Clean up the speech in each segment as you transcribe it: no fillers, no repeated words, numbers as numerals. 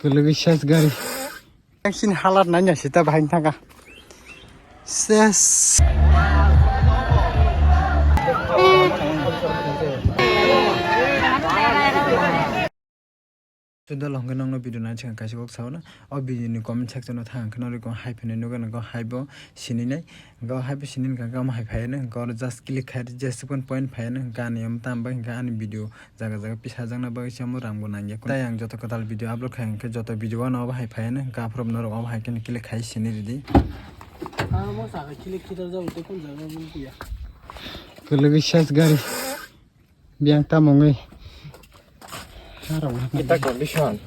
Kulugi ses gari. Yang sini halat nanya sita bahin tangga. Ses. Sudah long kenong no video nanti kan kasih kok sauna. Oh video ini comment section no thang kenong riko hype ini nuga nengko hype sini nih. Nengko hype sini kan kamu hype aja nih. Nengko just klik hari just pun point aja nih. Kan yang tambah kan video jaga-jaga pisah jangan nabah siamu rambut nanya. Kita yang jatuh ketal video upload kan ke jatuh video wana apa hype aja nih. Kan from noro apa hype kan klik hari sini jadi. Mau sahaja klik kita jauh itu pun jangan lupa ya. Kulugi ses gari. Biang tamu ngai. Kita condition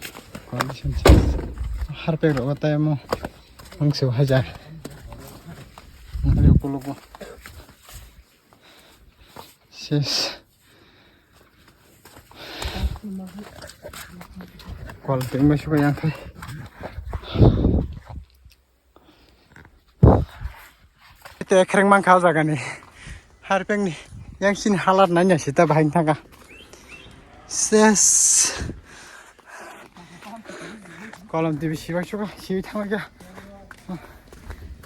harpe ro kata mo angsu hajar ngari puluko ses quality masuk yang kai itu ekreng mang khau jaga ni harpe ni yang sin halat nanya sita bahin tangga ses kolam TV siapa suka siapa tamaga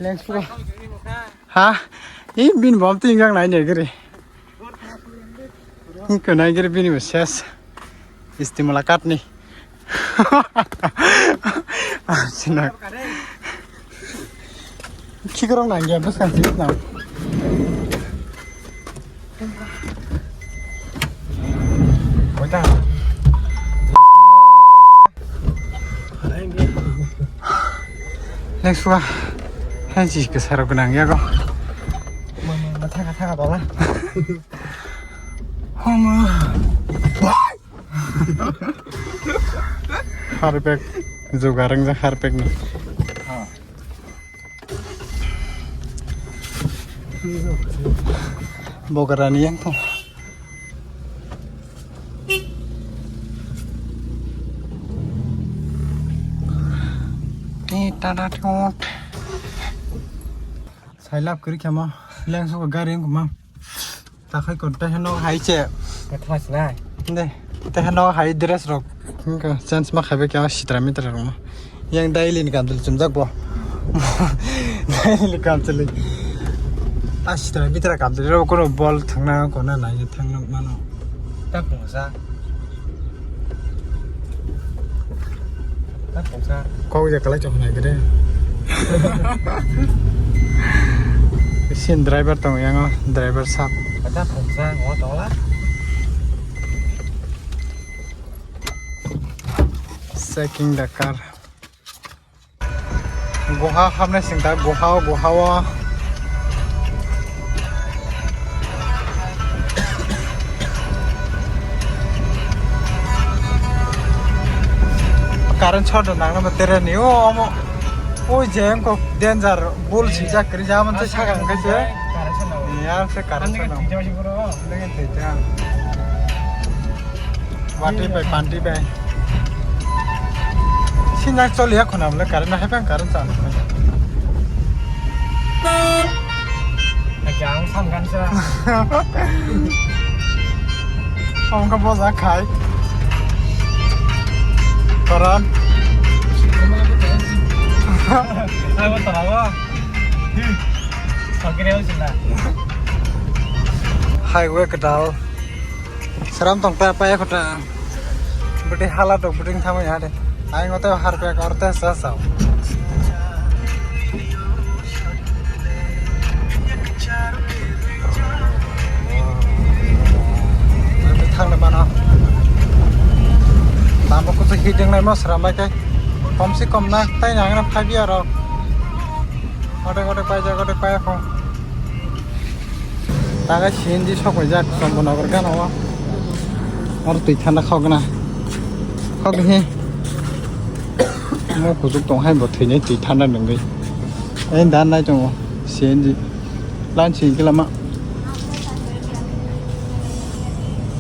lens suka ha ini bin bom tinggal nanya gini ini kena gini bin ses istimulakat nih sinak kikorong nanya apa kan sih nam Oita. Next one. Hansi ke sarap kenang ya kok. Mama thang dola. Mama. Harpek jogarang ja harpek ni. Ha. Bogarani yang tuh. Tara tot sai lap kiri kama leng so gari ng mam ta khai kon ta hano hai che Ngetas nah. ne ta hano hai dress rok ka chance ma khabe kya sitra mitra ro yang daily ni kam tul chumjak bo daily kam tul a sitra mitra kam tul ro ko bol thangna ko na na ye thangna mano Ta pungsa. Ta pungsa. ko je kala chok na gede sin driver tong yang driver sap Ta pungsa ngó dola. checking the car goha hamne singta goha कारण छोड़ नांगना में तेरे नहीं हो हम वो GeM को danger bull सीजा कर जामन तो छागन कैसे यार से कारण से ना लेकिन तेरे वाटी पे पांटी पे सिनाक चल या खुना मतलब कारण है पे कारण चालू Jangan samkan sa. हम का बहुत खाई Koran. Aku tahu. Akhirnya sudah. Highway kedal. Seram tong pa ya kota. Budi halat dok buding thamu ya de. Aing ngote harpe korte sasau. Thang le mana. Tama ko sa hiding na mo seramai kay kom si kom na tay nang na 5 year ro gode pai ko taga sindi sok ja sombona berga no or tui thana khogna khoghi mo kujuk tong hai bo thine tui thana ngai en dan na jong sindi lan si kilama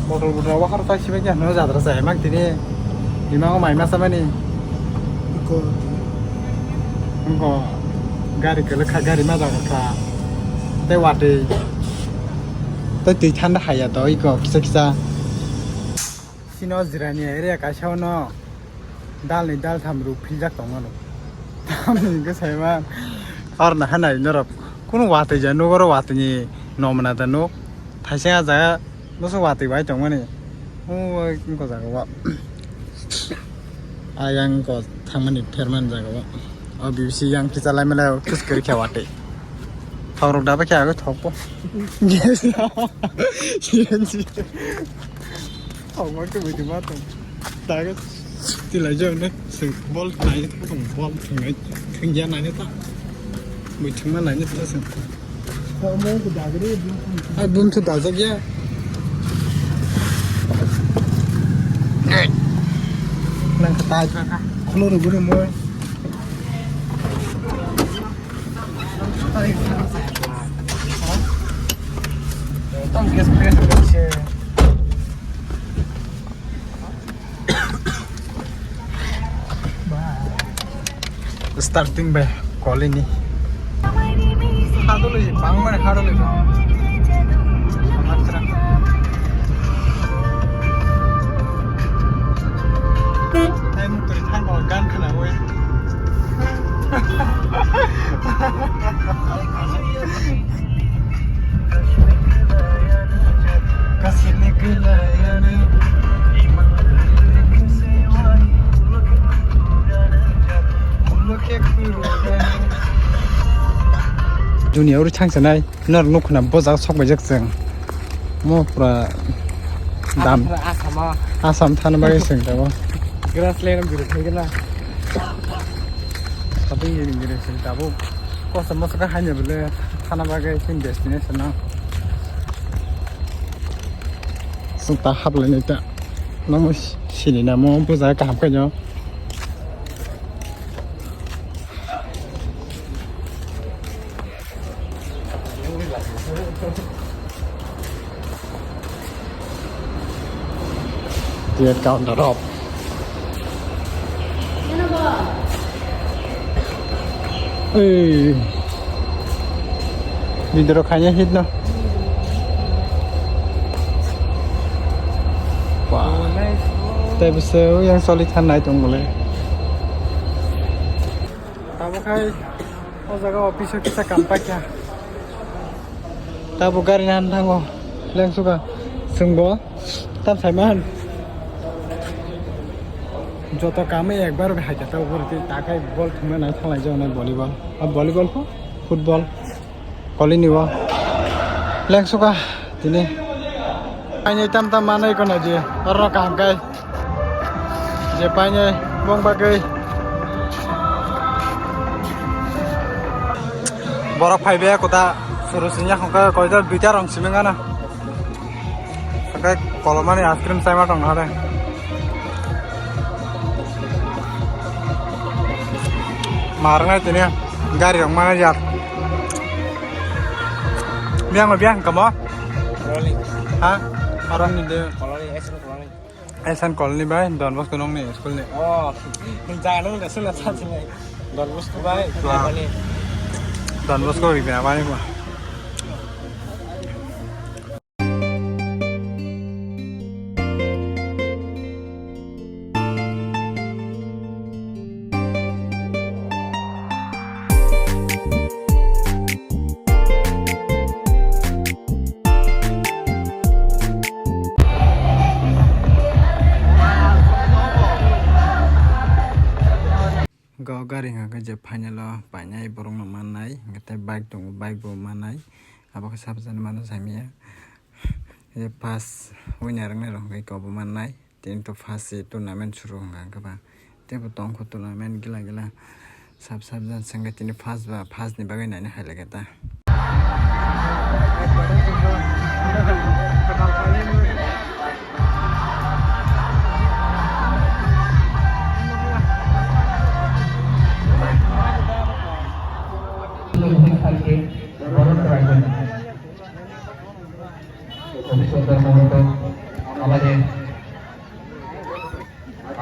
motor budra wa har ta sibe ja no jadra sa emak tini Gimana kau main masa mana ni? Engkau gari kelak gari mana kau? Tewati, tapi tanda haya tu, ikut kisah. Sino zirani area kasih ono दाल नहीं दाल थाम रुक फिर जाता हूँ ताम के साइमा और ना है ना इधर कुनो वाते जा नो करो वाते नहीं नो मना था नो थाइसे आ जाए नो सो वाते भाई चंगा नहीं ओ इनको जागा वा आयंग को थामनी फेरमान जागा वा और बीसी yang kita लाइन में लाओ किस कर क्या वाते थावरों डाबे क्या आगे थापो yes yes थाव मार के बैठी बात ताकि तिला जो ने सिंग बॉल नाइ तो बॉल थंगे थंगिया नाइ ता बैठी मा नाइ तो सिंग थाव मार के दागरे अब बुम से दाजा गया nang ketai keluar guru moy tong gas press starting by calling ni hadole bang mane hadole amatra time to time or gun kana hoy kasih kelayani dunia udah chang senai nor nuk na bozak sok bajak seng mo pra dam asam thana bagai seng ta grassland am gurut hegena tapi ini gure seng ta bo ko sama saka hanya bele thana bagai sing destination na sung ta hab le ni ta namo sini na mo bozak ka hab ka nyo dia kau darab video kayaknya hit no wah tapi seru yang solitan naik dong boleh tahu kai oh jaga office kita kampak ya tahu garian tanggo leng suka sungguh tam saiman joto kami ekbar be haja ta upor takai ball thumna nai thalai jao na volleyball ab volleyball ko football koli niwa leng suka tini paine tam tam manai ko na je arno kam kai je paine bong bagai borok phaibe kota surusinya khongka koidar duita rong simenga na khongka kolomani ice cream saima tong hare marang tini gari orang mana jat biang kamu koloni hah orang ni deh koloni esan koloni bay don bos kunong nih sekolah nih oh jangan lu nggak sulit saja nih don bos tuh bay koloni don bos kau ribu apa nih gua Gak garing agak Jepangnya loh banyak borong manai kita bike dong bike bawa manai apa kesabaran mana saya ya pas winner nih loh kayak kau bawa manai tim tu fase turnamen suruh nggak kapa dia potong ke turnamen gila sabaran sangat ini fast nih bagaimana nih hal kita আমাদের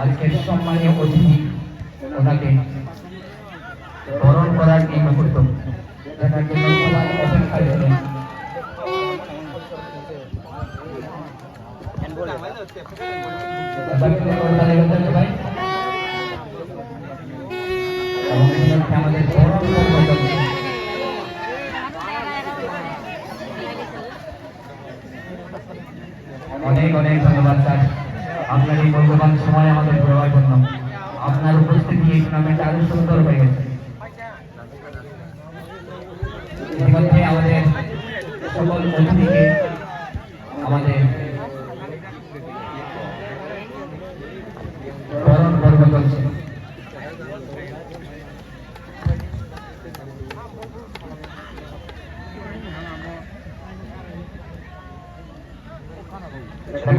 আজকের সম্মানীয় অতিথি ওনাকে বরণ করার এই মুহূর্ত দেখার জন্য সবাই অপেক্ষায় রয়েছেন সবাই উপলক্ষে আমাদের বরণ পর্ব চলছে। অনেক অনেক ধন্যবাদ স্যার, আপনার এই মূল্যবান সময় আমাদের দেওয়ার জন্য। আপনার উপস্থিতি এই টুর্নামেন্ট আরো সুন্দর হয়ে গেছে। ইতিমধ্যে আমাদের সকল অতিথিকে আমাদের বরণ পর্ব চলছে।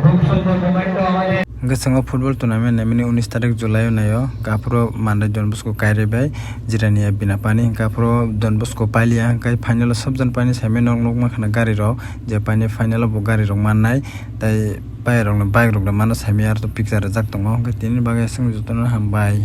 খুব সুন্দর মোমেন্ট আমাদের Gasango football tournament namini 19 tarik Julai nayo kapro Mandai Don Bosco Kairebai jirania binapani kapro Don Bosco Pailia kai final sabjan pani same nokma khana gari ro je pani final bo gari rok mannai tai pai rok na bike rok na mana same ar to picture jak tongo kai tin bagai sing jutona hambai।